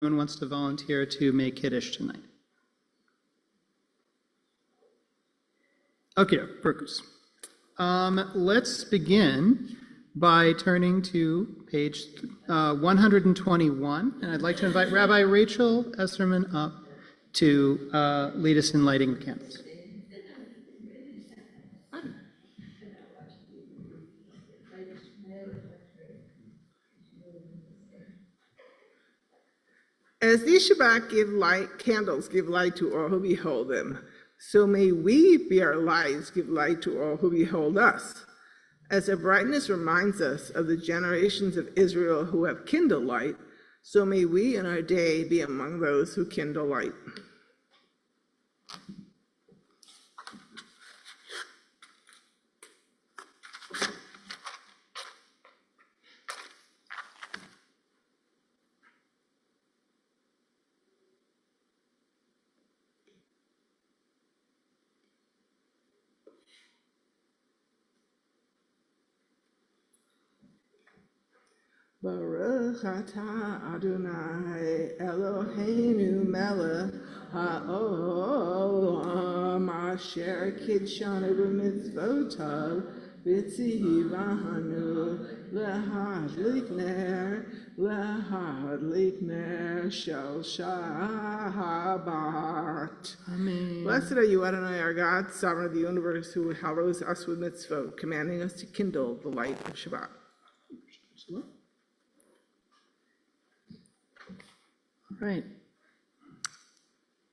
Anyone wants to volunteer to make Kiddush tonight? Okay, Perkus. Let's begin by turning to page 121, and I'd like to invite Rabbi Rachel Esserman up to lead us in lighting the candles. As these Shabbat candles give light to all who behold them, so may we be our lives give light to all who behold us. As their brightness reminds us of the generations of Israel who have kindled light, so may we in our day be among those who kindle light. Baruch atah Adonai Eloheinu melech haolam asher kidshanu b'mitzvotav v'tzivanu lehadlik ner shel Shabbat. Amen. Blessed are you, Adonai, our God, sovereign of the universe, who hallows us with mitzvot, commanding us to kindle the light of Shabbat. All right.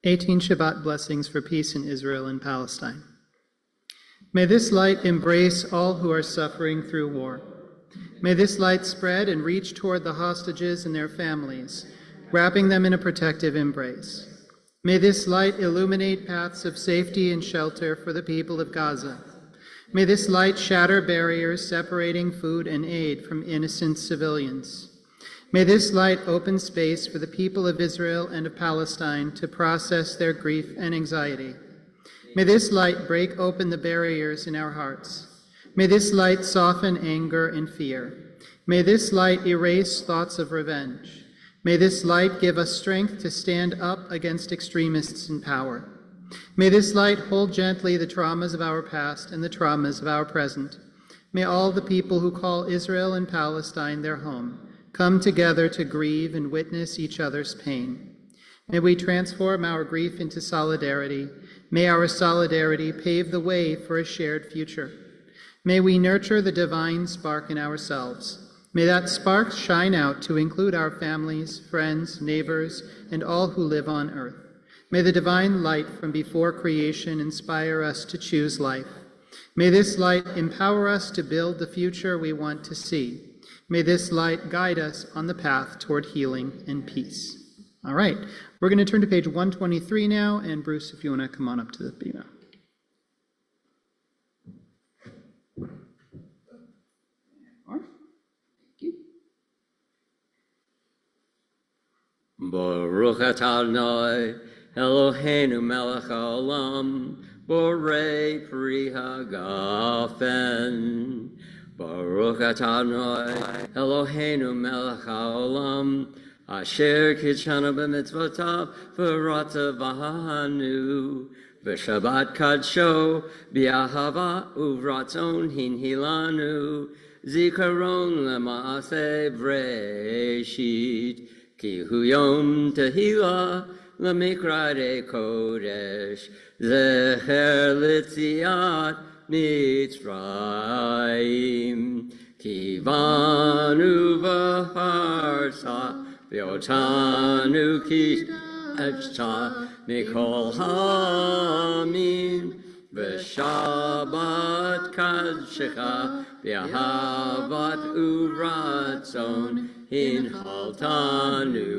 18 Shabbat blessings for peace in Israel and Palestine. May this light embrace all who are suffering through war. May this light spread and reach toward the hostages and their families, wrapping them in a protective embrace. May this light illuminate paths of safety and shelter for the people of Gaza. May this light shatter barriers separating food and aid from innocent civilians. May this light open space for the people of Israel and of Palestine to process their grief and anxiety. May this light break open the barriers in our hearts. May this light soften anger and fear. May this light erase thoughts of revenge. May this light give us strength to stand up against extremists in power. May this light hold gently the traumas of our past and the traumas of our present. May all the people who call Israel and Palestine their home come together to grieve and witness each other's pain. May we transform our grief into solidarity. May our solidarity pave the way for a shared future. May we nurture the divine spark in ourselves. May that spark shine out to include our families, friends, neighbors, and all who live on earth. May the divine light from before creation inspire us to choose life. May this light empower us to build the future we want to see. May this light guide us on the path toward healing and peace. All right, we're going to turn to page 123 now, and Bruce, if you want to come on up to the bima. Baruch atah Adonai Eloheinu melech haolam borei pri hagafen. Baruch atah Adonai Eloheinu melech haolam asher kidshanu b'mitzvotav v'ratavanu v'shabbat kadsho b'ahava uvratzon hinhilanu zikaron lema'aseh breshit ki hu yom tehila lemikradei kodesh zecher litziat Mitzrayim kivanu v'harsa v'otanu kidashta mikol hamin v'shabbat kadshecha v'ahavat uratzon hinhaltanu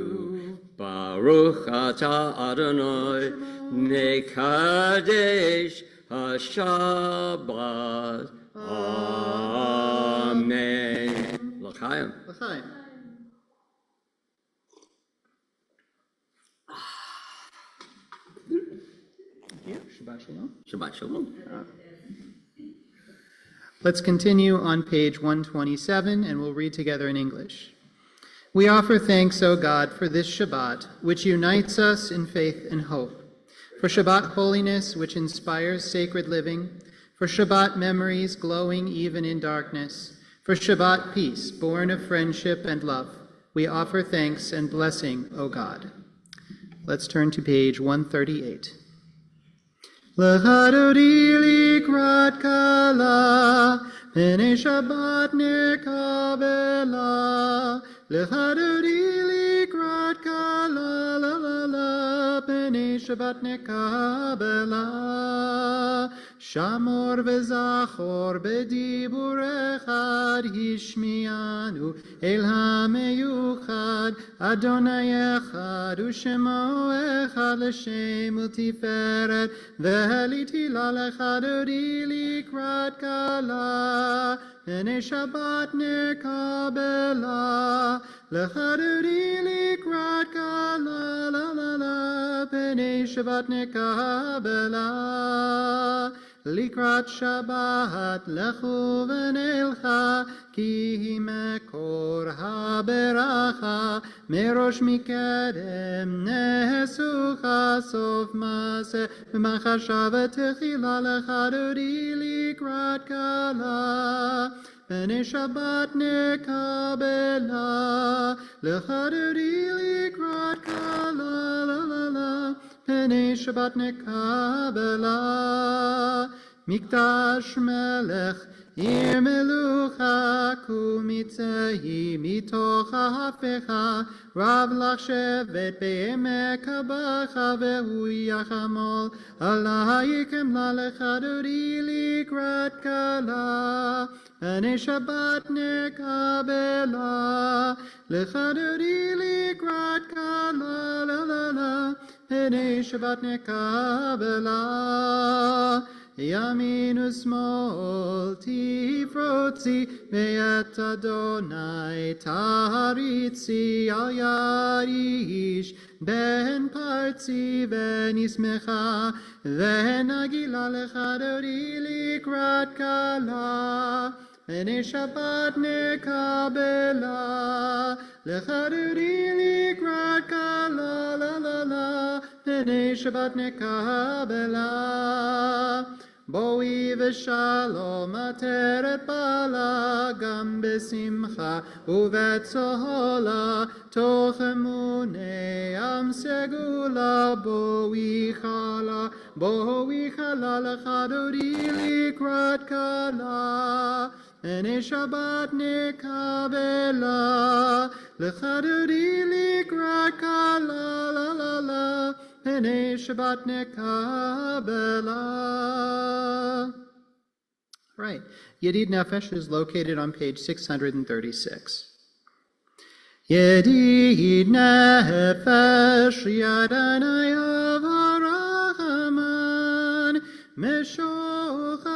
Baruch atah Adonai mekadesh HaShabbat. Amen. L'chaim. L'chaim. Shabbat shalom. Shabbat shalom. Let's continue on page 127, and we'll read together in English. We offer thanks, O God, for this Shabbat, which unites us in faith and hope, for Shabbat holiness, which inspires sacred living, for Shabbat memories glowing even in darkness, for Shabbat peace, born of friendship and love. We offer thanks and blessing, O God. Let's turn to page 138. L'chadodi likrat kala, p'nei Shabbat nekabela. L'chadodi likrat kala, la la la, p'nei Shabbat nekabela. Shamor v'zachor b'dibur echad hishmianu el hameyuchad Adonai echad u'shemo echad l'shem u'tiferet v'heliti la l'chadodi likrat kala p'nei Shabbat nekabela l'chadodi likrat kala la la la p'nei Shabbat nekabela Likrat Shabbat lechu v'nelcha ki mekor haberacha merosh mikedem nehesucha sof maseh v'machashav techila l'chadodi likrat kala p'nei Shabbat nekabela l'chadodi likrat kala la la la p'nei Shabbat nekabela Mikdash melech ir melucha kumitzehi mitoch hafecha rav lach shevet be'emek habacha vehu yachamol alaykem la l'chadodi likrat kala p'nei Shabbat nekabela l'chadodi likrat kala la la la p'nei Shabbat nekabela Yamin u'smol tifrotzi ve'et Adonai taritzi al yad ish ben partzi v'nismecha v'nagila l'chadodi likrat kala p'nei Shabbat nekabela l'chadodi likrat kala la la la p'nei Shabbat nekabela Boi v'shalom ateret bala gam besimcha uvetzola toch emunei am segula boi chala l'chadodi likrat kala p'nei Shabbat nekabela l'chadodi likrat kala la la la p'nei Shabbat nekabela. Right. Yedid Nefesh is located on page 636. Yedid Nefesh Yadanai Avarachaman Meshoch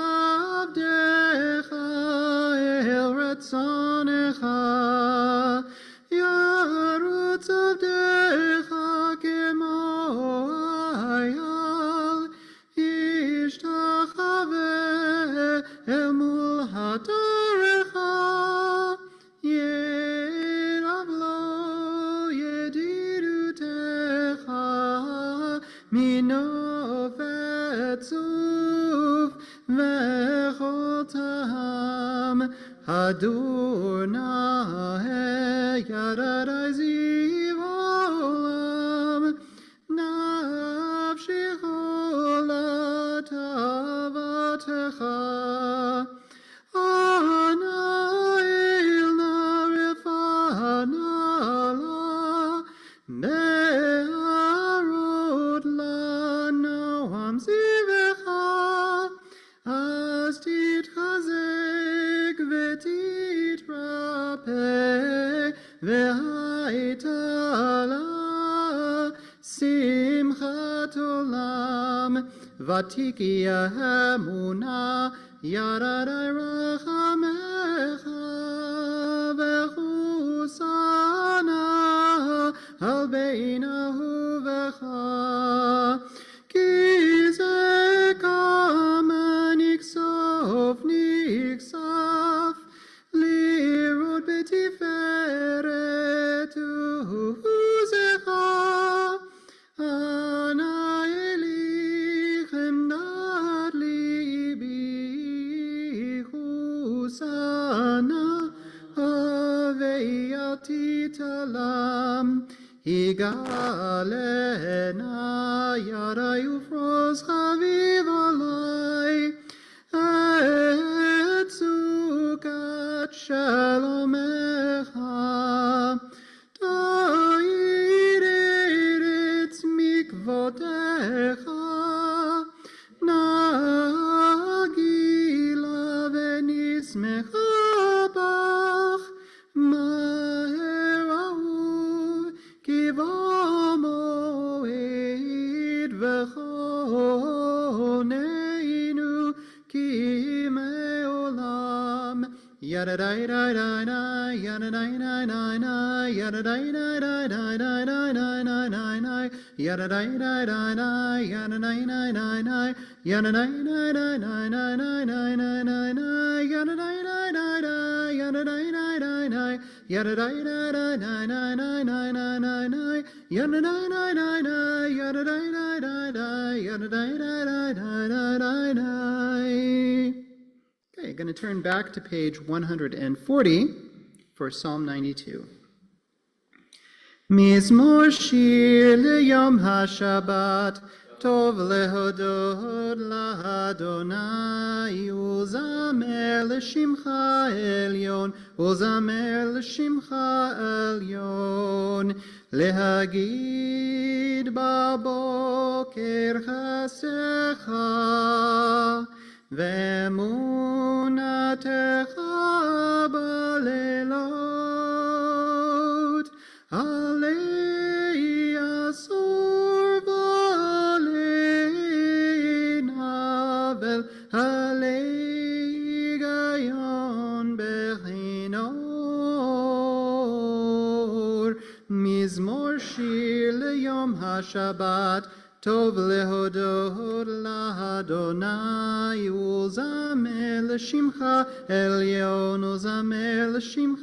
Avdecha El Ratzonecha Yarutz Avdecha Kemo Ayal Ishtachave El Mul Hatarecha Yeravlo Yedidutecha Mino Vetzuf Vechotam Adonai Yadadai Ziv Olam Nafshi Chola Tavatecha Anail Narefanala Ne'arod Lanoam Zivecha As titchazek v'titrape v'haitala simchat olam vatiki emuna yaradai rachamecha v'chusana al beinahu v'cha ki ze kama niksof niksaf lirud betiferet יגלנה ידי ופרוס חביב עלי את סוכת שלומך תאיר ארץ מקוותיך נגילה ונשמחה בך מהר אהוב כי במועד וחוננו כי מעולם yada da da da da yada da da da da yada da da da da da da da da da da yada da da da da yada da da da da yada da da da da da da da da da yada da da da da yada da da da da yada da da da da da da da da da yada da da da da yada da da da da yada da da da da da da. Okay, going to turn back to page 140 for Psalm 92. Mizmor shir leyom hashabat tov lehodot lahadonai uzamer l'shimcha elyon uzamer l'shimcha elyon lehagid baboker chasecha ואמונתך בלילות עלי עשור ועלי נבל עלי היגיון בכינור מזמור שיר ליום השבת טוב להודות לאדוני ולזמר לשמך עליון ולזמר לשמך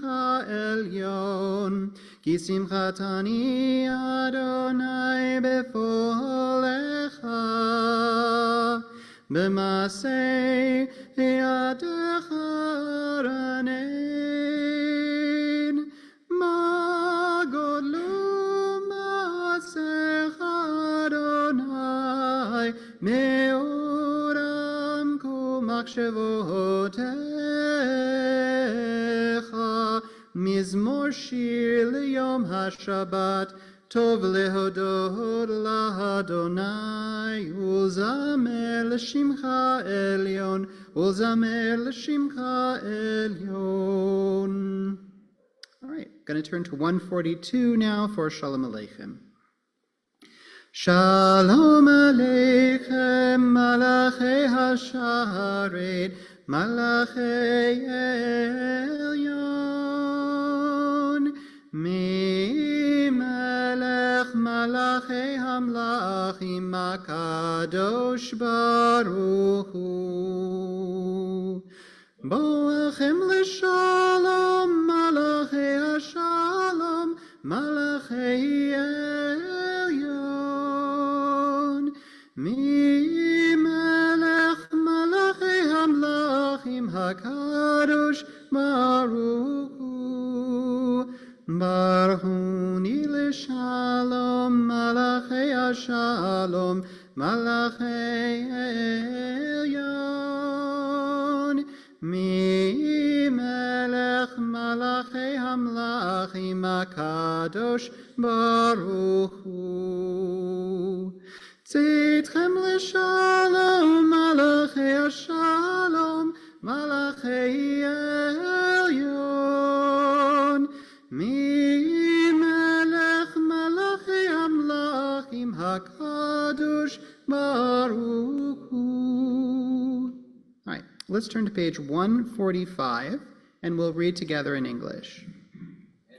עליון כי שמחתני אדוני בפועלך במעשה ידך רנן מה גודלו מעשיך אדוני מאוד עמקו מחשבותיך מזמור שיר ליום השבת טוב להודות לאדוני ולזמר לשמך עליון ולזמר לשמך עליון. All right, going to turn to 142 now for Shalom Aleichem. Shalom Aleichem, Malachei HaSharet, Malachei Elyon, Melech Malachei Hamlachim, HaKadosh Baruch Hu. Boachem l'shalom, Malachei HaShalom, Malachei Elyon. Melech Malachei Hamlachim HaKadosh Baruch Hu. Barhuni l'shalom, Malachei HaShalom, Malachei Elyon. Melech Malachei Hamlachim HaKadosh Baruch Hu. Tzitchem l'shalom, Malachei HaShalom, Malachei Elyon. Melech Malachei Hamlachim HaKadosh Baruch Hu. All right, let's turn to page 145, and we'll read together in English.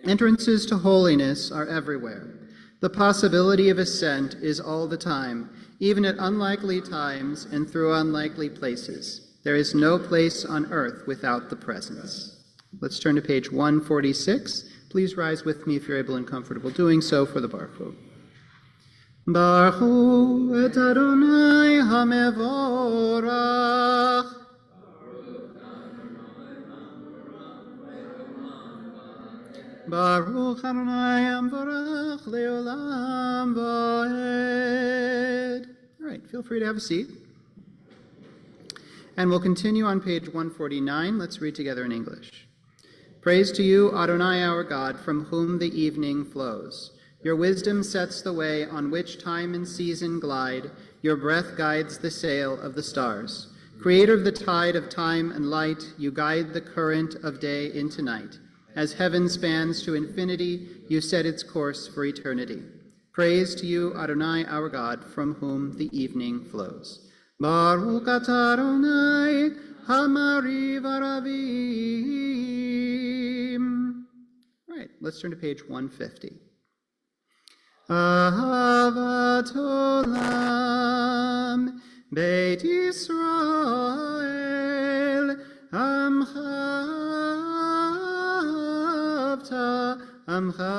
Entrances to holiness are everywhere. The possibility of ascent is all the time, even at unlikely times and through unlikely places. There is no place on earth without the presence. Let's turn to page 146. Please rise with me if you're able and comfortable doing so for the Baruch Hu. Baruch Hu et Adonai HaMevorach. Baruch Adonai Amvarach Leolam Vaed. All right, feel free to have a seat. And we'll continue on page 149. Let's read together in English. Praise to you, Adonai our God, from whom the evening flows. Your wisdom sets the way on which time and season glide. Your breath guides the sail of the stars. Creator of the tide of time and light, you guide the current of day into night. As heaven spans to infinity, you set its course for eternity. Praise to you, Adonai our God, from whom the evening flows. Baruch atah Adonai, Hamariv Aravim. All right, let's turn to page 150. Ahavat Olam, Beit Yisrael, Amcha Amcha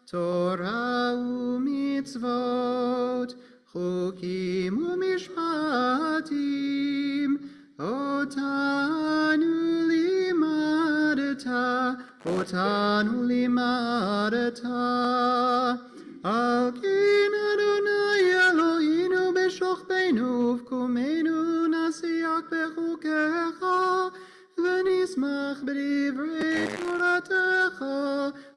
Torah u'mitzvot, chukim u'mishpatim, otanu limadata, al kin Adonai Eloheinu b'shochbeinu v'kumenu nasiach b'chukecha, ונשמח בדברי תורתך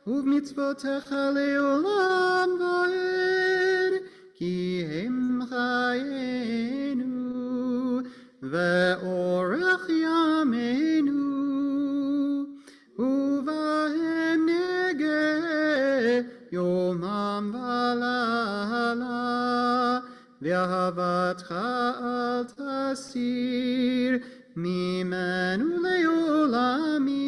ובמצוותיך לעולם ועד, כי הם חיינו ואורך ימינו, ובהם נגה יומם ולילה, ואהבתך אל תסיר ממנו לעולמים.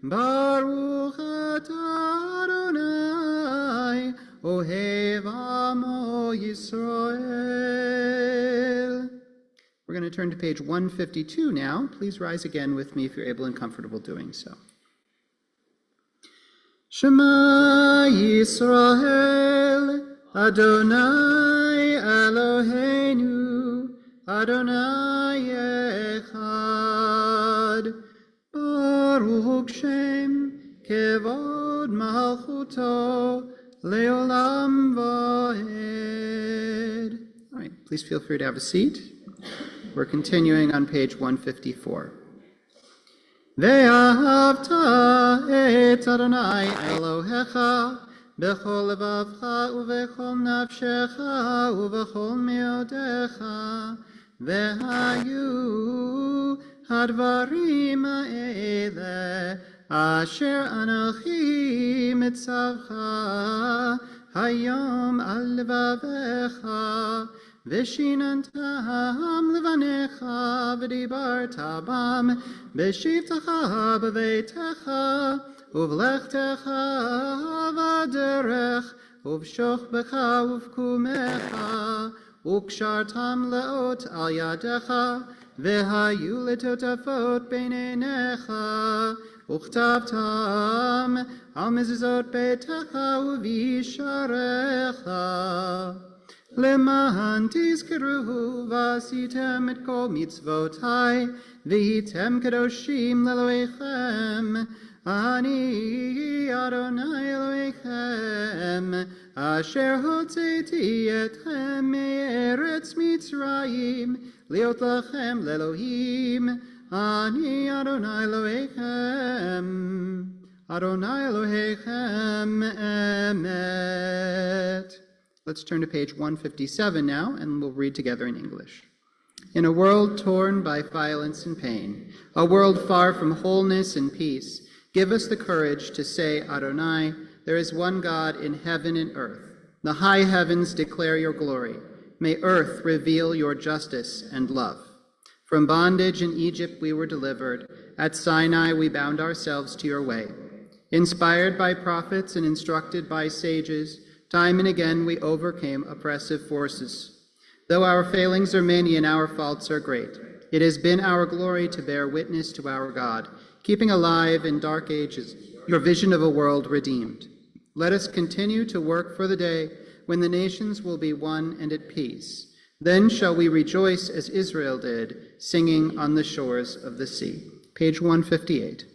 Baruch atah Adonai, Ohev Amo Yisrael. We're going to turn to page 152 now. Please rise again with me if you're able and comfortable doing so. Shema Yisrael, Adonai Eloheinu, Adonai Echad, Baruch Shem Kevod Malchuto Leolam Vaed. All right, please feel free to have a seat. We're continuing on page 154. Ve'ahavta et Adonai Elohecha bechol levavcha uvechol nafshecha uvechol meodecha ve'hayu hadvarim ha'ele asher anochi mitzavcha hayom al levavecha v'shinantam levanecha v'dibarta bam b'shivtacha b'veitecha uvlechtecha v'derech uv'shochbecha uv'kumecha וקשרתם לאות על ידיך, והיו לטוטפות בין עיניך, וכתבתם על מזוזות ביתך ובשעריך. למען תזכרו ועשיתם את כל מצוותיי, והייתם קדושים לאלוהיכם. אני אדוני אלוהיכם, אשר הוצאתי אתכם מארץ מצרים, להיות לכם לאלוהים. אני אדוני אלוהיכם, אדוני אלוהיכם אמת. Let's turn to page 157 now, and we'll read together in English. In a world torn by violence and pain, a world far from wholeness and peace, give us the courage to say, Adonai, there is one God in heaven and earth. The high heavens declare your glory. May earth reveal your justice and love. From bondage in Egypt we were delivered. At Sinai we bound ourselves to your way. Inspired by prophets and instructed by sages, time and again we overcame oppressive forces. Though our failings are many and our faults are great, it has been our glory to bear witness to our God, keeping alive in dark ages your vision of a world redeemed. Let us continue to work for the day when the nations will be one and at peace. Then shall we rejoice as Israel did, singing on the shores of the sea. Page 158.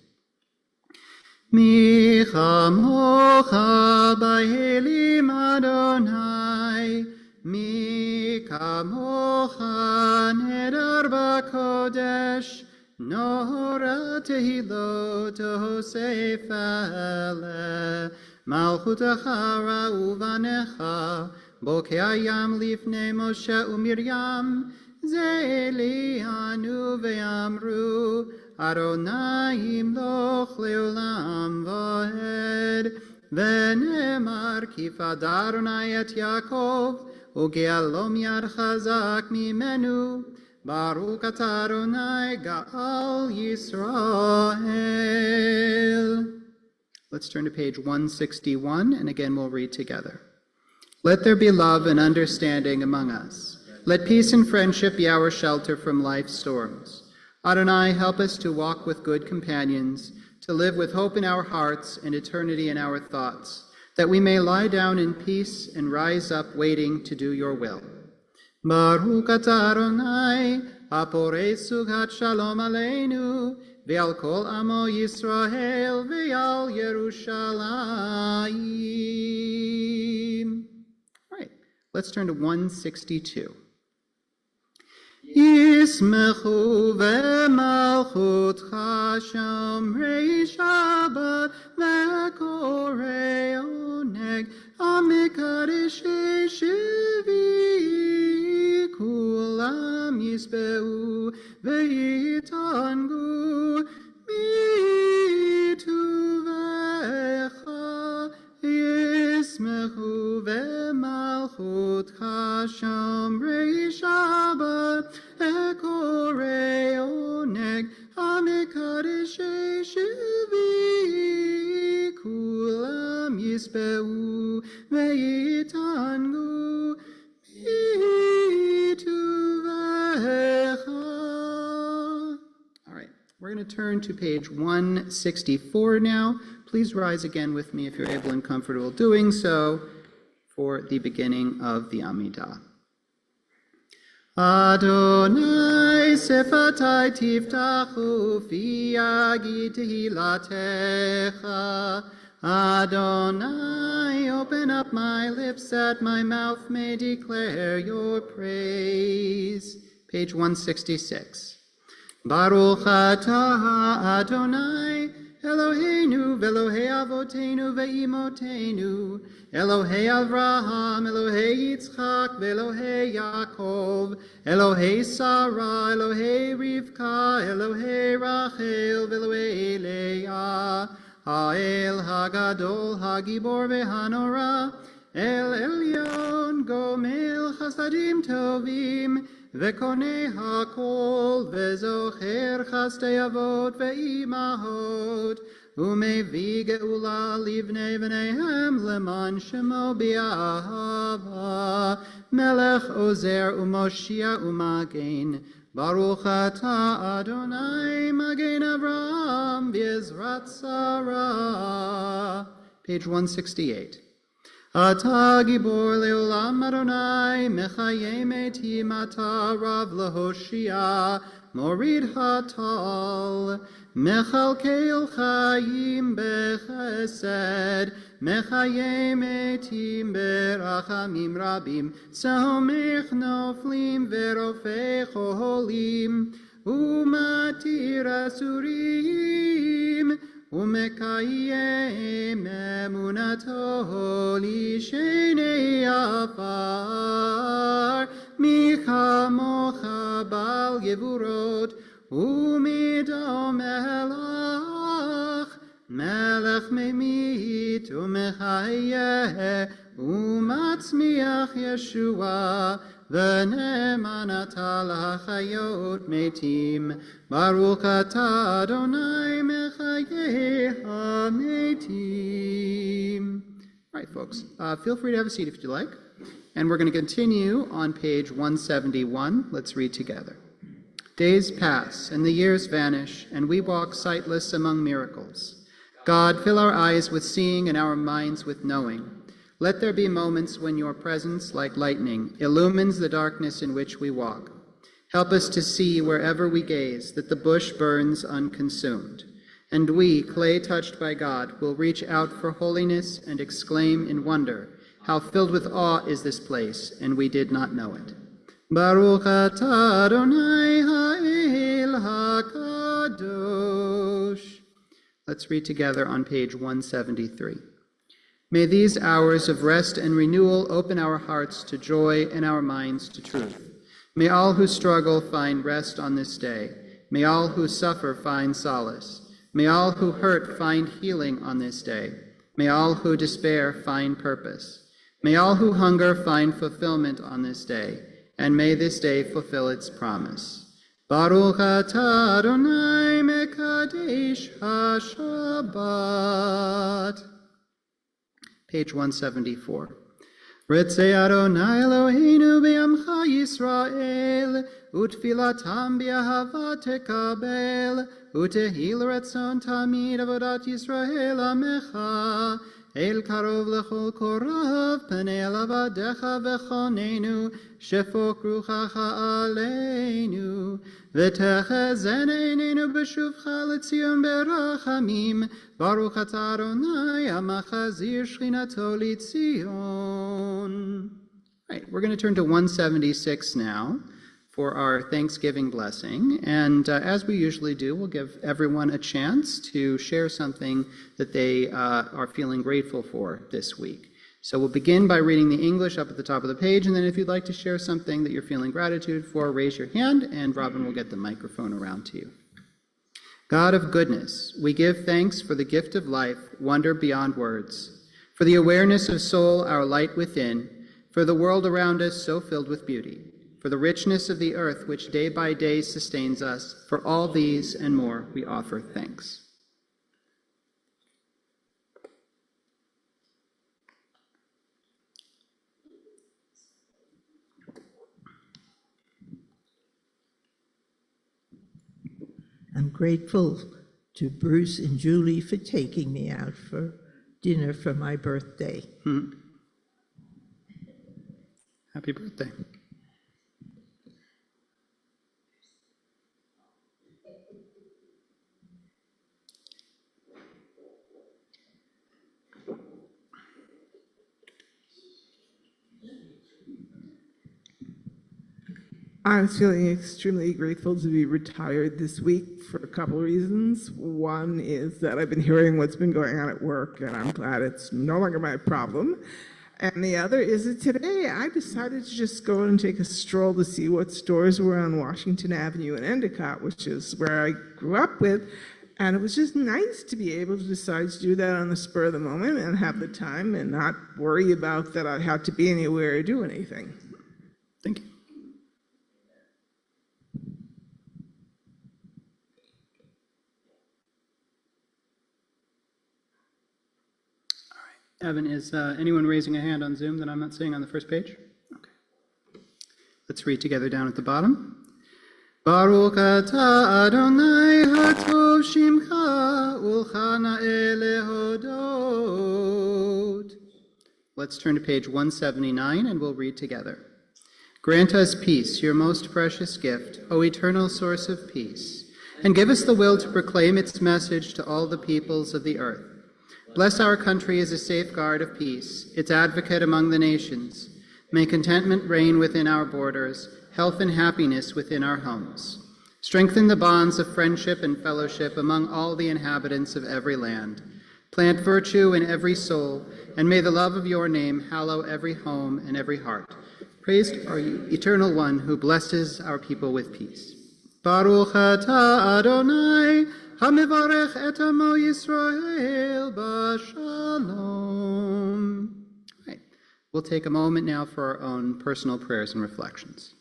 Mi chamocha b'elim Adonai, mi kamocha neder b'kodesh, nora tehilot Hosef ele, malchutecha ra'uvanecha, bokei hayam lifnei Moshe u'Miriam, ze lianu ve'amru, Adonai imloch leolam vaed, ve'nemar kifad Adonai et Yaakov, uge'alom yad chazak mimenu, Baruch atah Adonai Ga'al Yisrael. Let's turn to page 161, and again we'll read together. Let there be love and understanding among us. Let peace and friendship be our shelter from life's storms. Adonai, help us to walk with good companions, to live with hope in our hearts and eternity in our thoughts, that we may lie down in peace and rise up waiting to do your will. Baruch atah Adonai, haporei sugat shalom aleinu, ve'al kol amo Yisrael, ve'al Yerushalayim. All right, let's turn to 162. Yismechu ve'malchutcha shomrei Shabbat ve'korei oneg amikadeshei shvi kulam yisbeu ve'yitangu mituvecha Yismechu ve'malchutcha shomrei Shabbat ve'korei oneg amikadeshei shvi kulam yisbeu ve'yitangu mituvecha. All right, we're going to turn to page 164 now. Please rise again with me if you're able and comfortable doing so for the beginning of the Amidah. Adonai sefatai tiftachu fi yagi tehilatecha. Adonai, open up my lips that my mouth may declare your praise. Page 166. Baruch atah Adonai, Eloheinu ve'Elohei avotenu ve'imotenu, Elohei Avraham, Elohei Yitzchak, ve'Elohei Yaakov, Elohei Sarah, Elohei Rivka, Elohei Rachel, ve'Elohei Leah, Ha'el Hagadol, Hagibor ve'Hanora, El Elyon, Gomel Chasadim Tovim, Ve'konei hakol, ve'zocher chasdei avot ve'imahot, u'mevi ge'ula livnei v'neihem leman shemo bi'ahava, melech ozer u'moshia u'magen, Baruch atah Adonai magen Avraham v'ezrat Sarah. Page 168. Ata gibor leolam Adonai, mechayem etim ata rav lehoshia, morid hatal, mechalkel chayim bechesed, mechayem etim berachamim rabim, somech noflim verofei cholim, umatir asurim, ומקיים אמונתו לשני עפר, מי כמוך בעל גבורות ומידו מלך, מלך ממית ומחיה ומצמיח ישועה, ונאמן אתה לחיות מתים, ברוך אתה אדוני מחיי המתים. All right, folks, feel free to have a seat if you'd like. And we're going to continue on page 171. Let's read together. Days pass, and the years vanish, and we walk sightless among miracles. God, fill our eyes with seeing and our minds with knowing. Let there be moments when your presence, like lightning, illumines the darkness in which we walk. Help us to see wherever we gaze that the bush burns unconsumed. And we, clay touched by God, will reach out for holiness and exclaim in wonder, how filled with awe is this place, and we did not know it. Baruch atah Adonai ha'el hakadosh. Let's read together on page 173. May these hours of rest and renewal open our hearts to joy and our minds to truth. May all who struggle find rest on this day. May all who suffer find solace. May all who hurt find healing on this day. May all who despair find purpose. May all who hunger find fulfillment on this day, and may this day fulfill its promise. Baruch atah Adonai mekadesh ha-Shabbat. Page 174. Ritzei Adonai Eloheinu be'amcha Yisrael, utfilatam b'ahava tekabel, utehil ratzon tamid avodat Yisrael amecha, el karov lechol korav, panei lavadecha v'chonenu, shefok ruchacha aleinu, v'techezen einenu b'shuvcha l'tzion berachamim, Baruch atah Adonai amachazir shchinato l'tzion. Right, we're going to turn to 176 now for our Thanksgiving blessing. And as we usually do, we'll give everyone a chance to share something that they are feeling grateful for this week. So we'll begin by reading the English up at the top of the page, and then if you'd like to share something that you're feeling gratitude for, raise your hand, and Robin will get the microphone around to you. God of goodness, we give thanks for the gift of life, wonder beyond words, for the awareness of soul, our light within, for the world around us so filled with beauty, for the richness of the earth which day by day sustains us. For all these and more we offer thanks. I'm grateful to Bruce and Julie for taking me out for dinner for my birthday. Happy birthday. I was feeling extremely grateful to be retired this week for a couple of reasons. One is that I've been hearing what's been going on at work, and I'm glad it's no longer my problem. And the other is that today I decided to just go and take a stroll to see what stores were on Washington Avenue in Endicott, which is where I grew up with. And it was just nice to be able to decide to do that on the spur of the moment and have the time and not worry about that I had to be anywhere or do anything. Thank you. Evan, is anyone raising a hand on Zoom that I'm not seeing on the first page? Okay. Let's read together down at the bottom. Baruch atah Adonai hatov shimcha ulchana'eh lehodot. Let's turn to page 179 and we'll read together. Grant us peace, your most precious gift, O eternal source of peace, and give us the will to proclaim its message to all the peoples of the earth. Bless our country as a safeguard of peace, its advocate among the nations. May contentment reign within our borders, health and happiness within our homes. Strengthen the bonds of friendship and fellowship among all the inhabitants of every land. Plant virtue in every soul, and may the love of your name hallow every home and every heart. Praised are you, Eternal One, who blesses our people with peace. Baruch atah Adonai, Hamivarech et amo Yisrael b'shalom. All right. We'll take a moment now for our own personal prayers and reflections.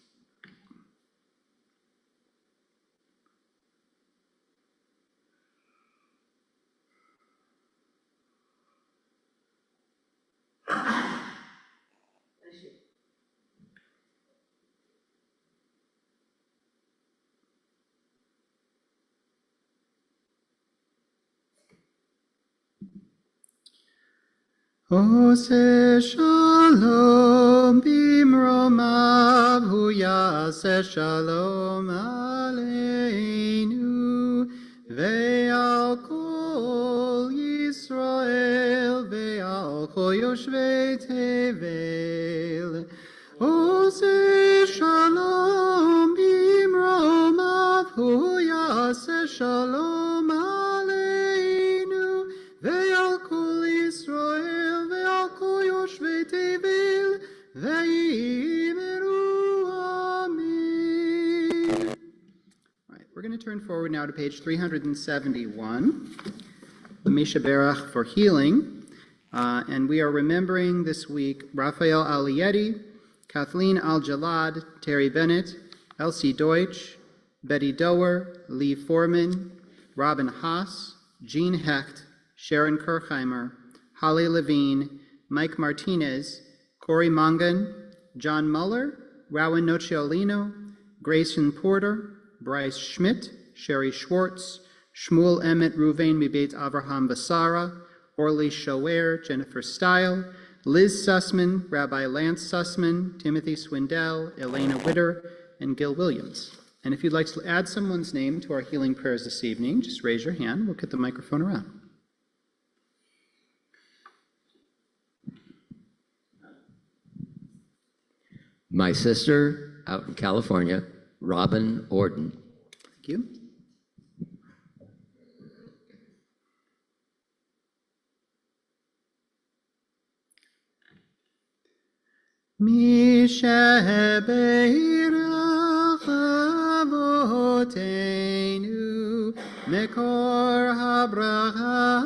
Ose shalom bimromav hu yaseh shalom aleinu ve'al kol Yisrael ve'al kol yoshvei tevel. Oseh shalom bimromav hu yaseh shalom aleinu ve'al kol Yisrael ve'al kol yoshvei tevel ve'imeru amen. All right, we're going to turn forward now to page 371, the Misha Berach for healing, and we are remembering this week Raphael Alietti, Kathleen Al-Jalad, Terry Bennett, Elsie Deutsch, Betty Dower, Lee Foreman, Robin Haas, Jean Hecht, Sharon Kirchheimer, Holly Levine, Mike Martinez, Corey Mongan, John Muller, Rowan Nociolino, Grayson Porter, Bryce Schmidt, Sherry Schwartz, Shmuel Emmett Ruvain Mibet Avraham Basara, Orly Shower, Jennifer Stile, Liz Sussman, Rabbi Lance Sussman, Timothy Swindell, Elena Witter, and Gil Williams. And if you'd like to add someone's name to our healing prayers this evening, just raise your hand. We'll get the microphone around. My sister out in California, Robin Orden. Thank you. Misha Beirach Avotenu Mekor Habracha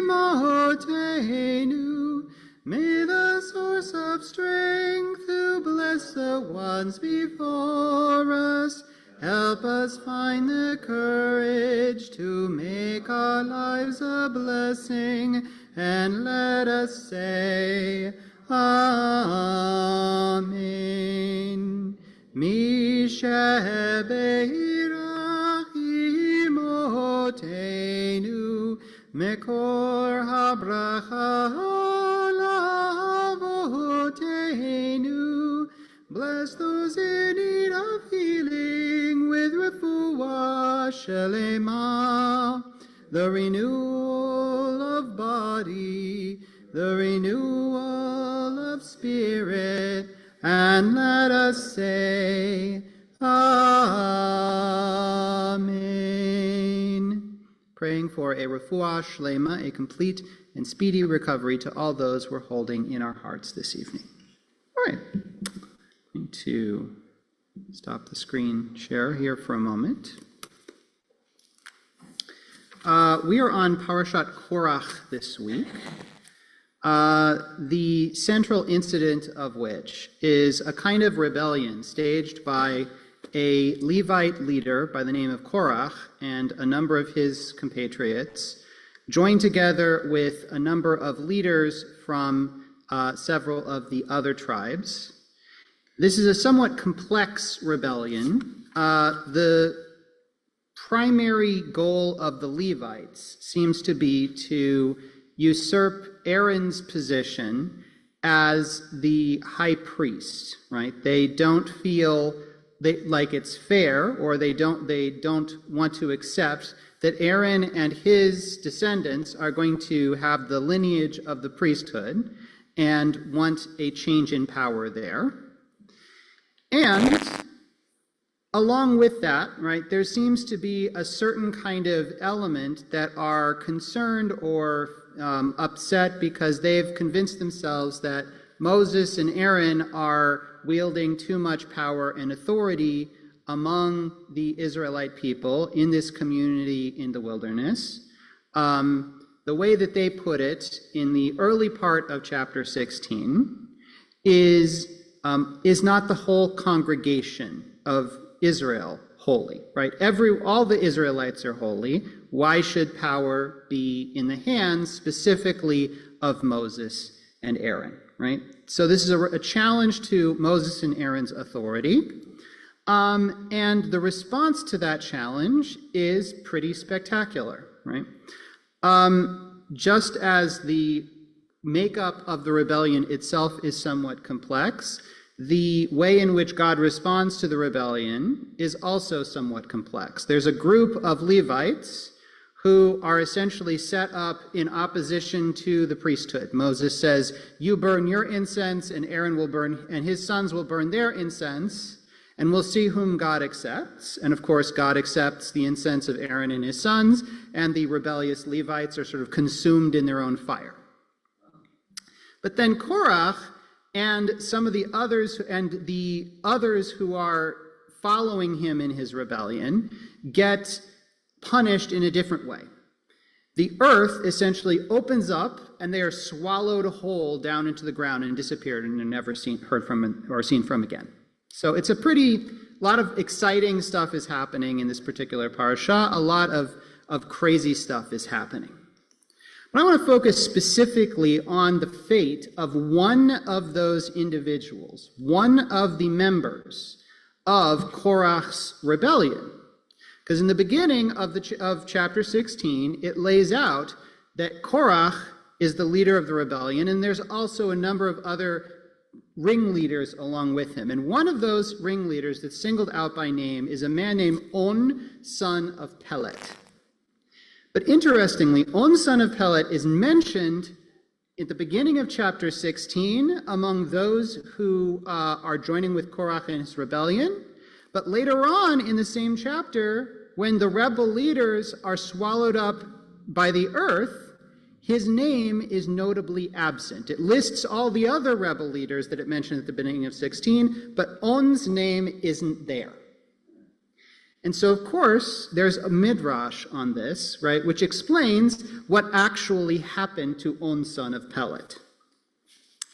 Leimotenu. May the source of strength who bless the ones before us help us find the courage to make our lives a blessing, and let us say Amen. Misha Beirach Imotenu Mekor Habracha Lavotenu. Bless those in need of healing with refuah shelema, the renewal of body, the renewal of spirit, and let us say Amen. Praying for a refuah shlema, a complete and speedy recovery to all those we're holding in our hearts this evening. All right, going to stop the screen share here for a moment. We are on Parashat Korach this week. The central incident of which is a kind of rebellion staged by a Levite leader by the name of Korach and a number of his compatriots, joined together with a number of leaders from several of the other tribes. This is a somewhat complex rebellion. The primary goal of the Levites seems to be to usurp Aaron's position as the high priest, right? They don't feel like it's fair, or they don't want to accept that Aaron and his descendants are going to have the lineage of the priesthood, and want a change in power there. And along with that, right, there seems to be a certain kind of element that are concerned or upset because they've convinced themselves that Moses and Aaron are wielding too much power and authority among the Israelite people in this community in the wilderness. The way that they put it in the early part of chapter 16 is not the whole congregation of Israel holy, right? All the Israelites are holy. Why should power be in the hands specifically of Moses and Aaron, right? So this is a challenge to Moses and Aaron's authority. And the response to that challenge is pretty spectacular, right? Just as the makeup of the rebellion itself is somewhat complex, the way in which God responds to the rebellion is also somewhat complex. There's a group of Levites who are essentially set up in opposition to the priesthood. Moses says, you burn your incense, and Aaron will burn, and his sons will burn their incense, and we'll see whom God accepts. And of course, God accepts the incense of Aaron and his sons, and the rebellious Levites are sort of consumed in their own fire. But then Korach and some of the others who are following him in his rebellion get punished in a different way. The earth essentially opens up, and they are swallowed whole down into the ground and disappeared, and are never heard from or seen from again. So it's a lot of exciting stuff is happening in this particular parasha. A lot of crazy stuff is happening. But I want to focus specifically on the fate of one of those individuals, one of the members of Korach's rebellion. Because in the beginning of chapter 16, it lays out that Korach is the leader of the rebellion, and there's also a number of other ringleaders along with him. And one of those ringleaders that's singled out by name is a man named On, son of Pelet. But interestingly, On, son of Pelet is mentioned at the beginning of chapter 16 among those who are joining with Korach in his rebellion. But later on in the same chapter, when the rebel leaders are swallowed up by the earth, his name is notably absent. It lists all the other rebel leaders that it mentioned at the beginning of 16, but On's name isn't there. And so, of course, there's a midrash on this, right, which explains what actually happened to On, son of Pelet.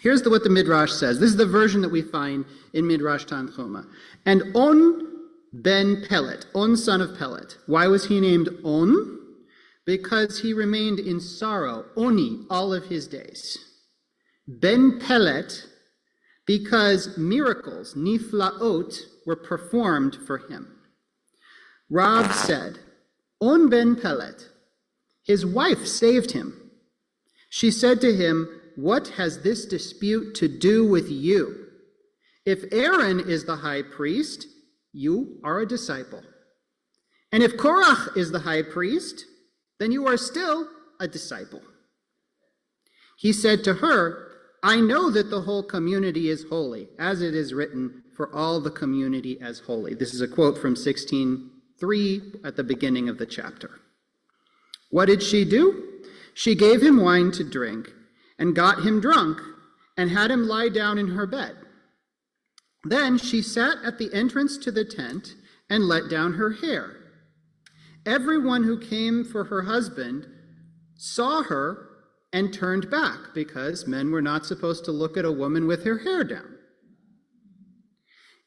Here's what the midrash says. This is the version that we find in Midrash Tanchuma. And On ben Pelet, On, son of Pelet. Why was he named On? Because he remained in sorrow, Oni, all of his days. Ben Pelet, because miracles, niflaot, were performed for him. Rab said, On ben Pelet, his wife saved him. She said to him, what has this dispute to do with you? If Aaron is the high priest, you are a disciple. And if Korach is the high priest, then you are still a disciple. He said to her, I know that the whole community is holy, as it is written, for all the community as holy. This is a quote from 16:3 at the beginning of the chapter. What did she do? She gave him wine to drink and got him drunk and had him lie down in her bed. Then she sat at the entrance to the tent and let down her hair. Everyone who came for her husband saw her and turned back, because men were not supposed to look at a woman with her hair down.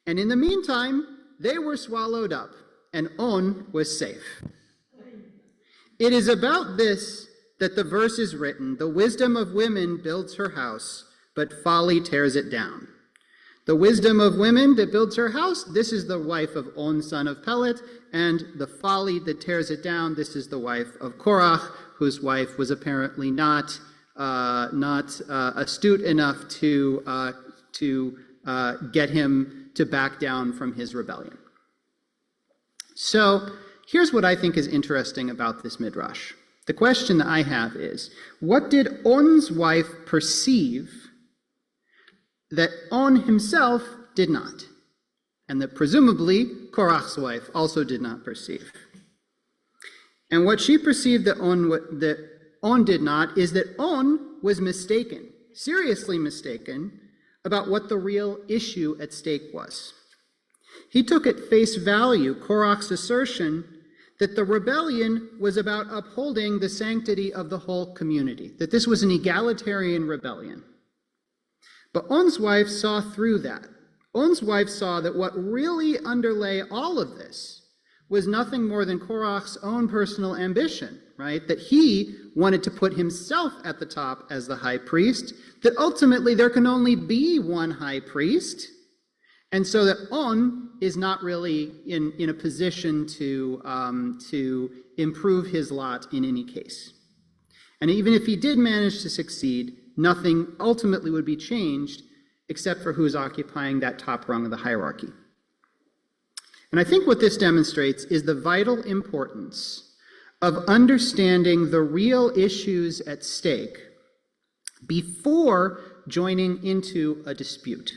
And in the meantime, they were swallowed up, and On was safe. It is about this that the verse is written, the wisdom of women builds her house, but folly tears it down. The wisdom of women that builds her house, this is the wife of On, son of Pelet, and the folly that tears it down, this is the wife of Korach, whose wife was apparently not astute enough to get him to back down from his rebellion. So here's what I think is interesting about this midrash. The question that I have is, what did On's wife perceive that On himself did not, and that presumably Korach's wife also did not perceive? And what she perceived that On did not is that On was mistaken, seriously mistaken, about what the real issue at stake was. He took at face value Korach's assertion that the rebellion was about upholding the sanctity of the whole community, that this was an egalitarian rebellion. But On's wife saw through that. On's wife saw that what really underlay all of this was nothing more than Korach's own personal ambition, right? That he wanted to put himself at the top as the high priest, that ultimately there can only be one high priest, and so that On is not really in a position to improve his lot in any case. And even if he did manage to succeed, nothing ultimately would be changed except for who's occupying that top rung of the hierarchy. And I think what this demonstrates is the vital importance of understanding the real issues at stake before joining into a dispute.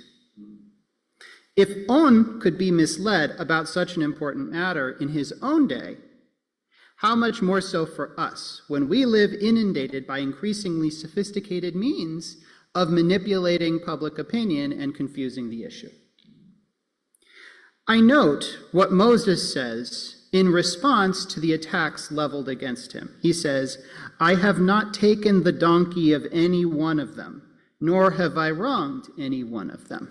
If On could be misled about such an important matter in his own day, how much more so for us when we live inundated by increasingly sophisticated means of manipulating public opinion and confusing the issue. I note what Moses says in response to the attacks leveled against him. He says, "I have not taken the donkey of any one of them, nor have I wronged any one of them."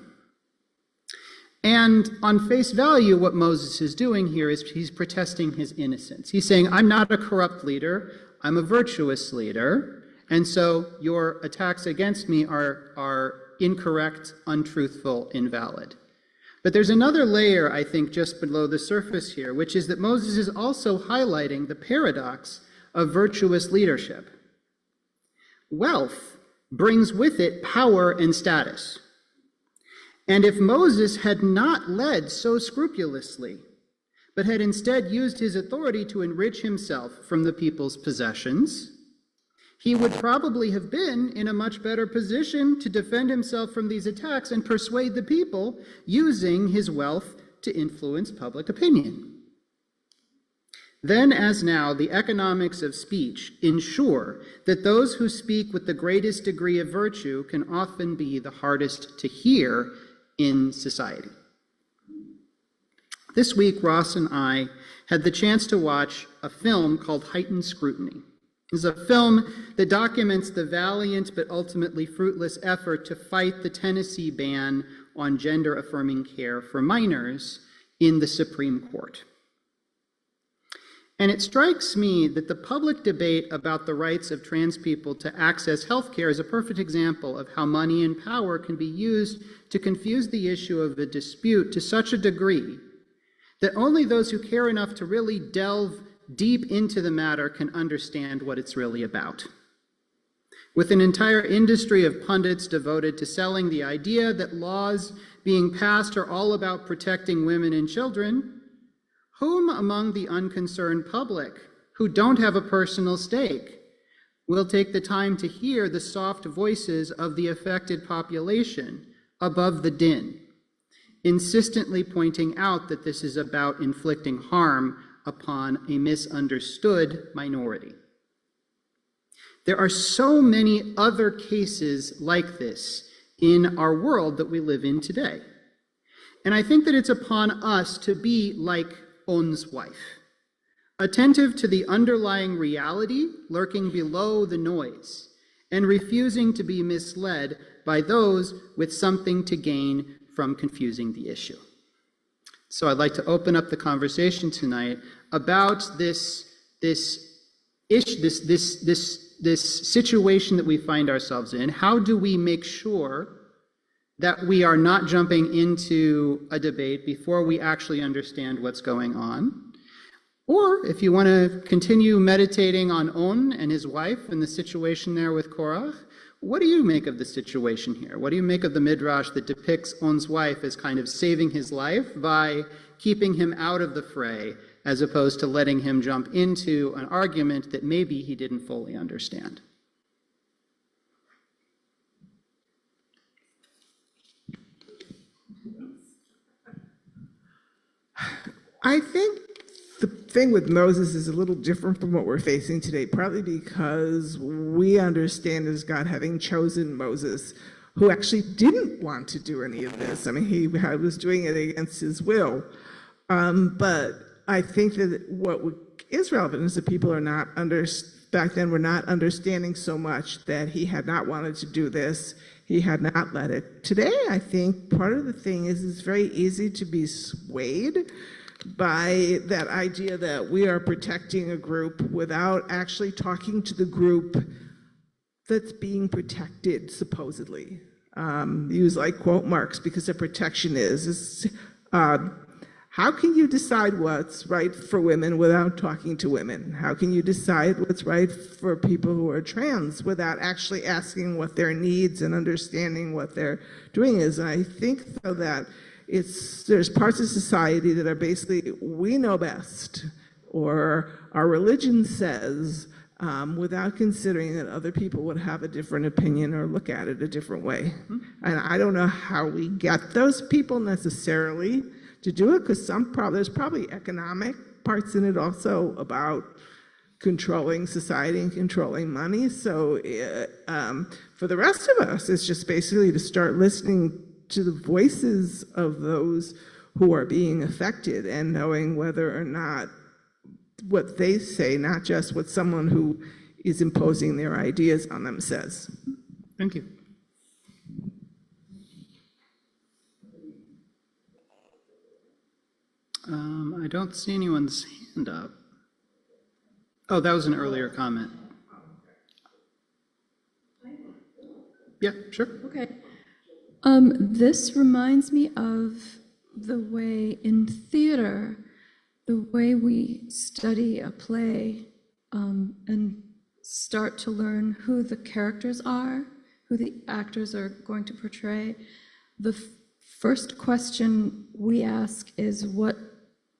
And on face value, what Moses is doing here is he's protesting his innocence. He's saying, I'm not a corrupt leader, I'm a virtuous leader, and so your attacks against me are incorrect, untruthful, invalid. But there's another layer, I think, just below the surface here, which is that Moses is also highlighting the paradox of virtuous leadership. Wealth brings with it power and status. And if Moses had not led so scrupulously, but had instead used his authority to enrich himself from the people's possessions, he would probably have been in a much better position to defend himself from these attacks and persuade the people using his wealth to influence public opinion. Then, as now, the economics of speech ensure that those who speak with the greatest degree of virtue can often be the hardest to hear in society. This week, Ross and I had the chance to watch a film called Heightened Scrutiny. It's a film that documents the valiant but ultimately fruitless effort to fight the Tennessee ban on gender-affirming care for minors in the Supreme Court. And it strikes me that the public debate about the rights of trans people to access health care is a perfect example of how money and power can be used to confuse the issue of a dispute to such a degree that only those who care enough to really delve deep into the matter can understand what it's really about. With an entire industry of pundits devoted to selling the idea that laws being passed are all about protecting women and children, whom among the unconcerned public who don't have a personal stake will take the time to hear the soft voices of the affected population above the din, insistently pointing out that this is about inflicting harm upon a misunderstood minority? There are so many other cases like this in our world that we live in today. And I think that it's upon us to be like On's wife, attentive to the underlying reality lurking below the noise, and refusing to be misled by those with something to gain from confusing the issue. So I'd like to open up the conversation tonight about this situation that we find ourselves in. How do we make sure that we are not jumping into a debate before we actually understand what's going on? Or if you want to continue meditating on On and his wife and the situation there with Korach, what do you make of the situation here? What do you make of the midrash that depicts On's wife as kind of saving his life by keeping him out of the fray, as opposed to letting him jump into an argument that maybe he didn't fully understand? I think the thing with Moses is a little different from what we're facing today, partly because we understand as God having chosen Moses, who actually didn't want to do any of this. I mean, he was doing it against his will. But I think that what is relevant is that people are not back then were not understanding so much that he had not wanted to do this. He had not led it. Today, I think part of the thing is it's very easy to be swayed by that idea that we are protecting a group without actually talking to the group that's being protected, supposedly. Use like quote marks because the protection is How can you decide what's right for women without talking to women? How can you decide what's right for people who are trans without actually asking what their needs and understanding what they're doing is? And I think, though, that there's parts of society that are basically, we know best, or our religion says, without considering that other people would have a different opinion or look at it a different way. And I don't know how we get those people necessarily to do it, because there's probably economic parts in it also about controlling society and controlling money. So for the rest of us, it's just basically to start listening to the voices of those who are being affected and knowing whether or not what they say, not just what someone who is imposing their ideas on them says. Thank you. I don't see anyone's hand up. Oh, that was an earlier comment. Yeah, sure. Okay. This reminds me of the way in theater, the way we study a play and start to learn who the characters are, who the actors are going to portray. The first question we ask is, what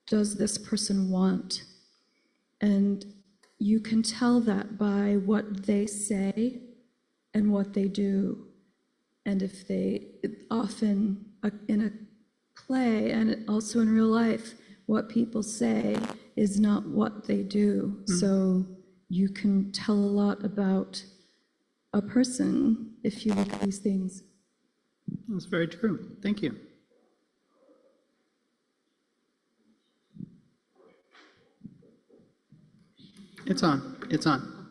does this person want? And you can tell that by what they say and what they do. And if they, often in a play and also in real life, what people say is not what they do. So you can tell a lot about a person if you look at these things. That's very true. Thank you. It's on. It's on.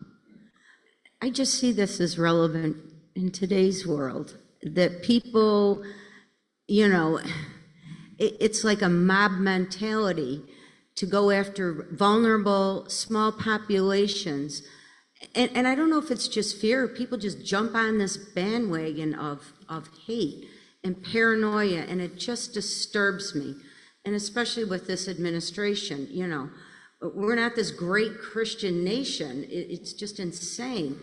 I just see this as relevant in today's world, that people, it's like a mob mentality to go after vulnerable, small populations. And I don't know if it's just fear, people just jump on this bandwagon of hate and paranoia, and it just disturbs me. And especially with this administration, we're not this great Christian nation. It's just insane.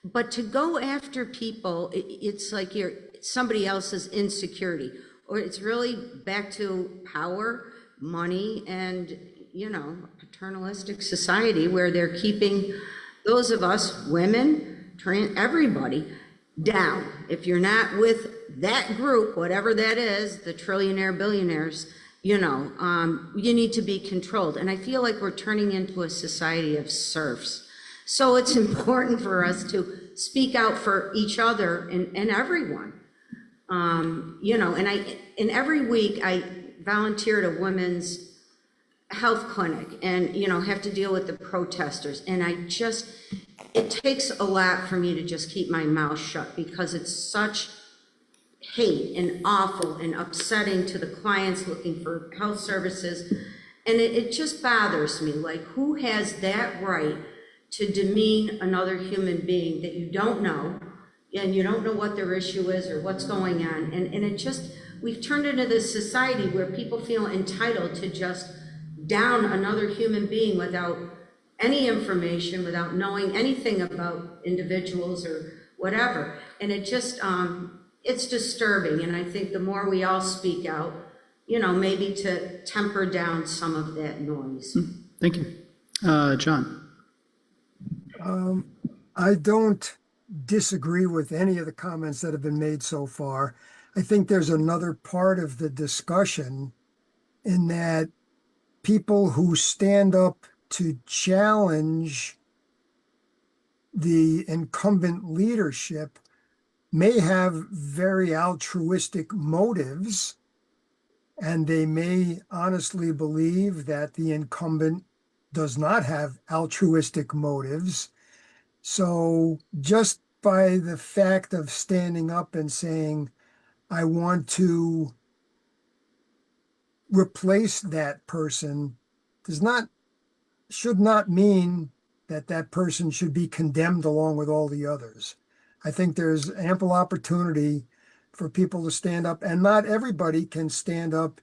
But to go after people, it's like you're somebody else's insecurity, or it's really back to power, money, and, paternalistic society where they're keeping those of us, women, everybody, down. If you're not with that group, whatever that is, the trillionaire billionaires, you need to be controlled. And I feel like we're turning into a society of serfs. So it's important for us to speak out for each other and everyone. And every week I volunteer at a women's health clinic and, have to deal with the protesters. And it takes a lot for me to just keep my mouth shut, because it's such hate and awful and upsetting to the clients looking for health services. And it just bothers me, like, who has that right to demean another human being that you don't know, and you don't know what their issue is or what's going on. And we've turned into this society where people feel entitled to just down another human being without any information, without knowing anything about individuals or whatever. And it's disturbing. And I think the more we all speak out, maybe to temper down some of that noise. Thank you. John. I don't disagree with any of the comments that have been made so far. I think there's another part of the discussion in that people who stand up to challenge the incumbent leadership may have very altruistic motives, and they may honestly believe that the incumbent does not have altruistic motives. So just by the fact of standing up and saying, I want to replace that person, should not mean that that person should be condemned along with all the others. I think there's ample opportunity for people to stand up, and not everybody can stand up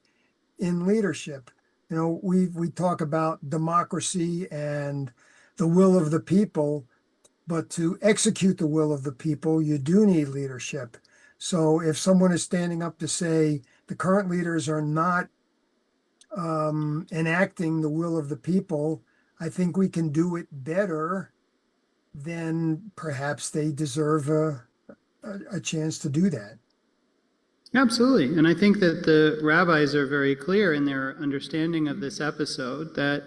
in leadership. You know, we talk about democracy and the will of the people, but to execute the will of the people, you do need leadership. So if someone is standing up to say the current leaders are not enacting the will of the people, I think we can do it better, then perhaps they deserve a chance to do that. Absolutely. And I think that the rabbis are very clear in their understanding of this episode that,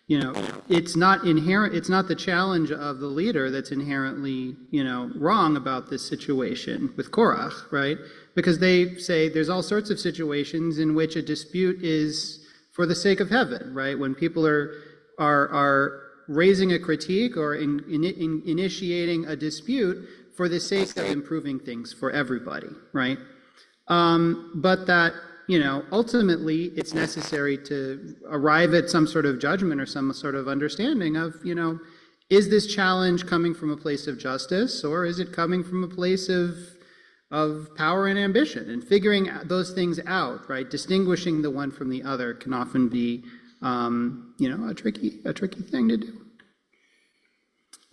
you know, it's not inherent, it's not the challenge of the leader that's inherently, you know, wrong about this situation with Korach, right? Because they say there's all sorts of situations in which a dispute is for the sake of heaven, right? When people are raising a critique or initiating a dispute for the sake of improving things for everybody, right? But that, you know, ultimately it's necessary to arrive at some sort of judgment or some sort of understanding of, you know, is this challenge coming from a place of justice or is it coming from a place of power and ambition? And figuring those things out, right, distinguishing the one from the other can often be, you know, a tricky thing to do.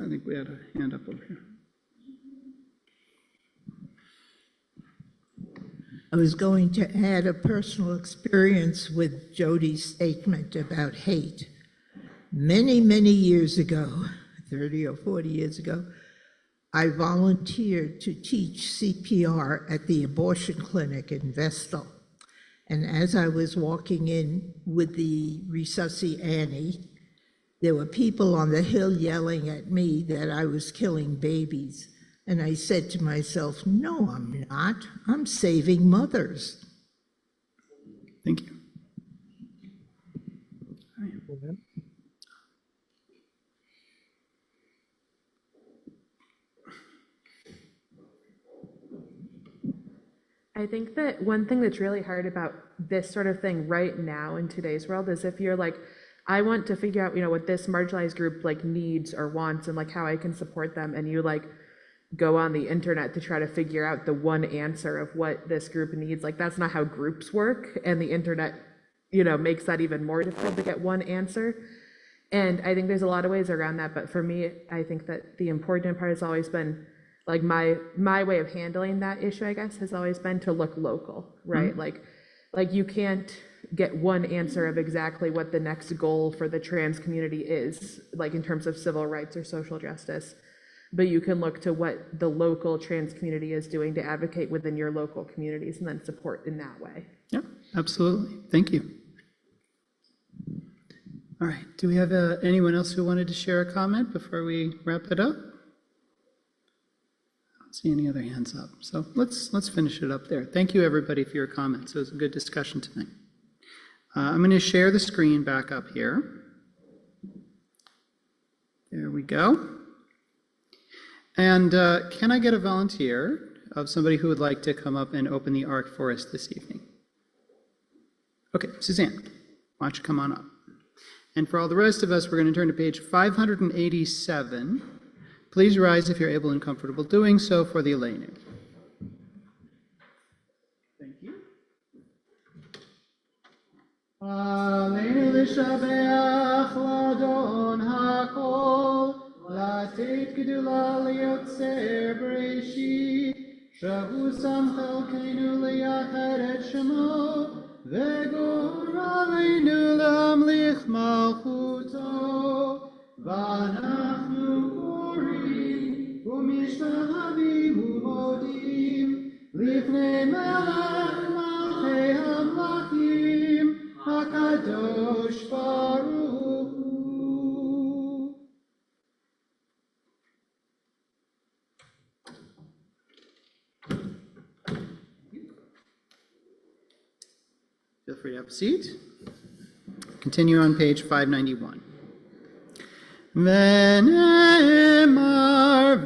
I think we had a hand up over here. I was going to add a personal experience with Jody's statement about hate. Many, many years ago, 30 or 40 years ago, I volunteered to teach CPR at the abortion clinic in Vestal. And as I was walking in with the Resusci Annie, there were people on the hill yelling at me that I was killing babies. And I said to myself, no, I'm not. I'm saving mothers. Thank you. I think that one thing that's really hard about this sort of thing right now in today's world is if you're like, I want to figure out, you know, what this marginalized group like needs or wants and like how I can support them, and you like go on the internet to try to figure out the one answer of what this group needs. Like that's not how groups work, and the internet, you know, makes that even more difficult to get one answer. And I think there's a lot of ways around that, but for me, I think that the important part has always been like my way of handling that issue, I guess, has always been to look local, right? Mm-hmm. Like you can't get one answer of exactly what the next goal for the trans community is, like in terms of civil rights or social justice. But you can look to what the local trans community is doing to advocate within your local communities and then support in that way. Yep, absolutely. Thank you. All right, do we have anyone else who wanted to share a comment before we wrap it up? I don't see any other hands up, so let's finish it up there. Thank you everybody for your comments. It was a good discussion tonight. I'm going to share the screen back up here. There we go. And can I get a volunteer of somebody who would like to come up and open the Ark for us this evening? Okay, Suzanne, why don't you come on up? And for all the rest of us, we're going to turn to page 587. Please rise if you're able and comfortable doing so for the Elenu. Thank you. Aleinu l'shabeach l'adon hakol. לתת גדולה ליוצר בראשית, שהוא שם חלקנו לייחד את שמו, וגורלנו להמליך מלכותו, ואנחנו קוראים ומשתחווים ומודים לפני מלך מלכי המלכים, הקדוש ברוך הוא. Feel free to have a seat. Continue on page 591. V'ne'emar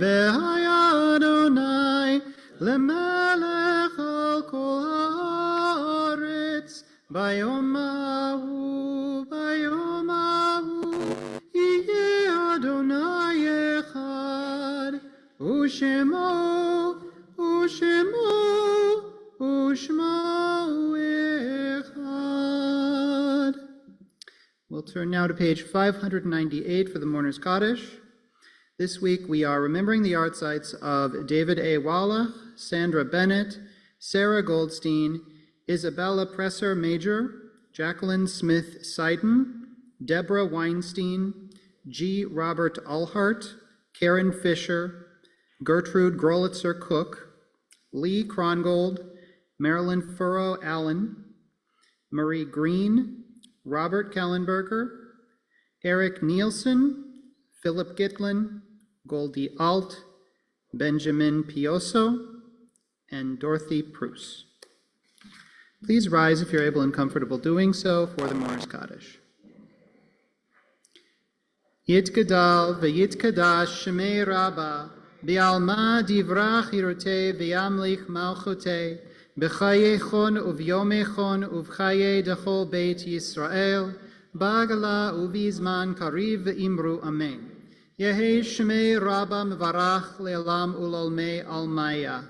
v'haya Adonai lemelech al kol haaretz bayom hahu yeh Adonai echad u'shemo u'shmo echad. We'll turn now to page 598 for the Mourner's Kaddish. This week we are remembering the yahrzeits of David A. Wallach, Sandra Bennett, Sarah Goldstein, Isabella Presser Major, Jacqueline Smith Seiden, Deborah Weinstein, G. Robert Alhart, Karen Fisher, Gertrude Grolitzer Cook, Lee Krongold, Marilyn Furrow Allen, Marie Green, Robert Kellenberger, Eric Nielsen, Philip Gitlin, Goldie Alt, Benjamin Pioso, and Dorothy Pruce. Please rise if you're able and comfortable doing so for the Mourner's Kaddish. Yitgadal v'yitkadash shemei Rabba bi'alma divrach hirotei v'yamlich malchotei b'chayechon uv'yomechon uv'chaye dechol beit Yisrael b'agala uv'izman kariv v'imru amen. Yehei shemei Rabba mevarach le'olam ulolmei almaya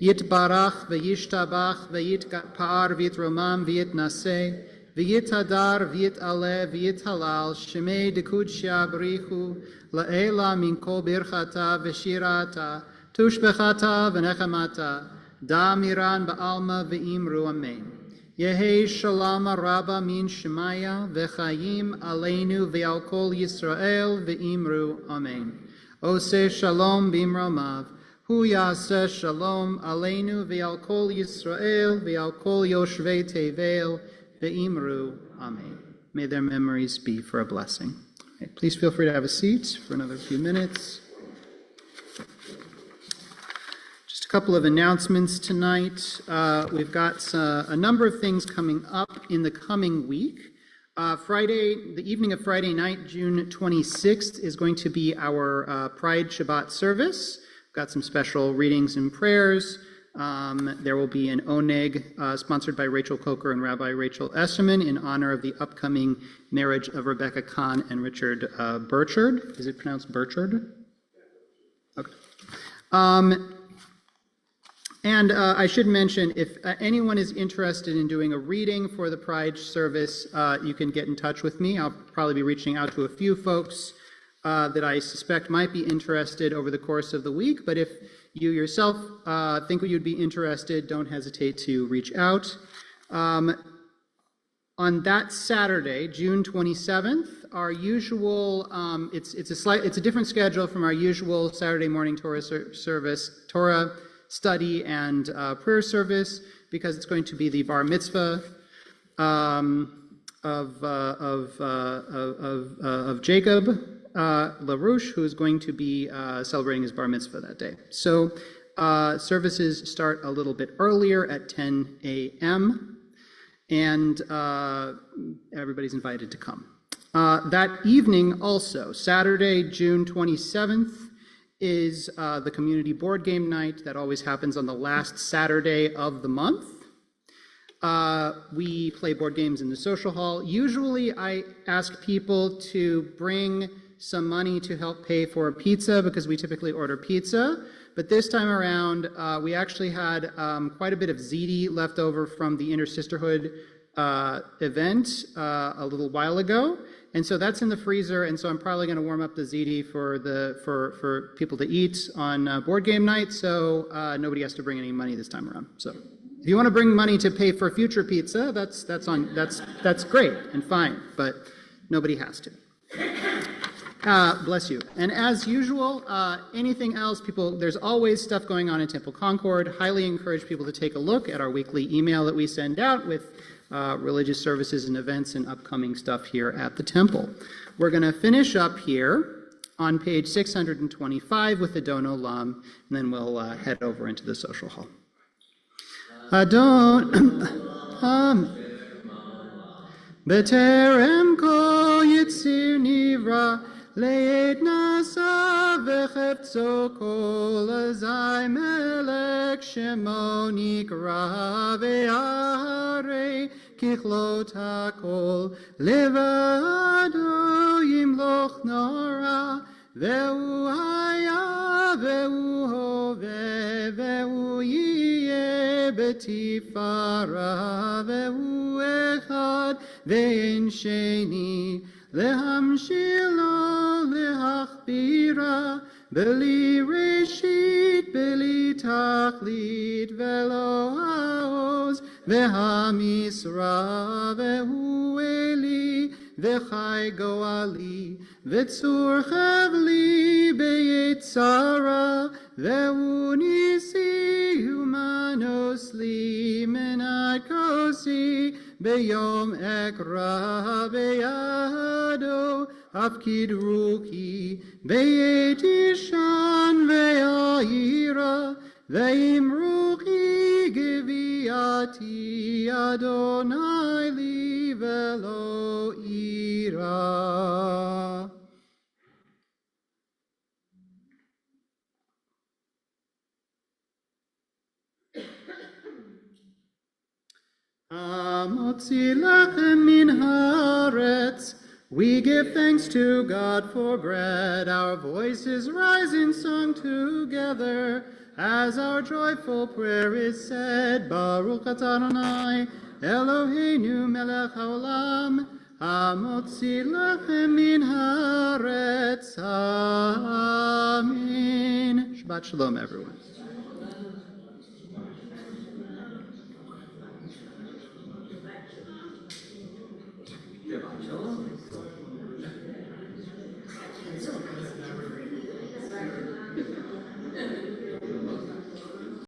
Yitbarach v'yishtabach v'yitpa'ar v'yitromam v'yitnaseh v'yitadar v'yit'aleh v'yithalal shemei dekudsha b'richu la'ela min kol birchata v'shirata tushbechata v'nechamata da miran ba'alma v'imru amen. Yehei shalom rabba min shemaya v'chayim aleinu v'al kol Yisrael v'imru amen. Oseh shalom b'imromav Hu yaseh shalom aleinu v'al kol Yisrael v'al kol yoshvei tevel ve'imru amen. May their memories be for a blessing. Right, please feel free to have a seat for another few minutes. Just a couple of announcements tonight. We've got a number of things coming up in the coming week. The evening of Friday night, June 26th, is going to be our Pride Shabbat service. Got some special readings and prayers. There will be an oneg sponsored by Rachel Coker and Rabbi Rachel Esserman in honor of the upcoming marriage of Rebecca Kahn and Richard Burchard. Is it pronounced Burchard? Okay. And I should mention, if anyone is interested in doing a reading for the Pride service, you can get in touch with me. I'll probably be reaching out to a few folks that I suspect might be interested over the course of the week, but if you yourself think you'd be interested, don't hesitate to reach out. On that Saturday, June 27th, our usual, it's a different schedule from our usual Saturday morning Torah service, Torah study and prayer service, because it's going to be the bar mitzvah of Jacob LaRouche, who is going to be celebrating his bar mitzvah that day. So services start a little bit earlier at 10 a.m., and everybody's invited to come. That evening also, Saturday, June 27th, is the community board game night that always happens on the last Saturday of the month. We play board games in the social hall. Usually I ask people to bring some money to help pay for pizza, because we typically order pizza. But this time around, we actually had quite a bit of ziti left over from the Inter-Sisterhood event a little while ago. And so that's in the freezer, and so I'm probably going to warm up the ziti for people to eat on board game night, so nobody has to bring any money this time around. So if you want to bring money to pay for future pizza, that's great and fine, but nobody has to. Bless you. And as usual, anything else, there's always stuff going on in Temple Concord. Highly encourage people to take a look at our weekly email that we send out with religious services and events and upcoming stuff here at the temple. We're going to finish up here on page 625 with the Don Olam, and then we'll head over into the social hall. Adon Beterem kol yitzir nivra Le'et nasa v'chefzo kol azai melech shemo nikra ve'arei kichlot hakol levado yimloch nora ve'u haya ve'u hove ve'u yiyeh betifara ve'u echad ve'en sheni להמשילו, להכבירה, בלי ראשית, בלי תכלית, ולא העוז, והמשרה, והוא אלי, וחי גואלי, וצור חבלי ביצרה, והוא ניסי ומנוס לי מנת כוסי, ביום אקרא בידו, הפקיד רוקי, בעת ישן ויהירה, ואמרו כי גביעתי אדוני לי ולא אירא. המוציא לחם מן הארץ, we give thanks to God for bread. Our voices rise in song together as our joyful prayer is said. Baruch atah Adonai Eloheinu melech haolam, hamotzi lachem min haaretz. Amen. Shabbat shalom, everyone.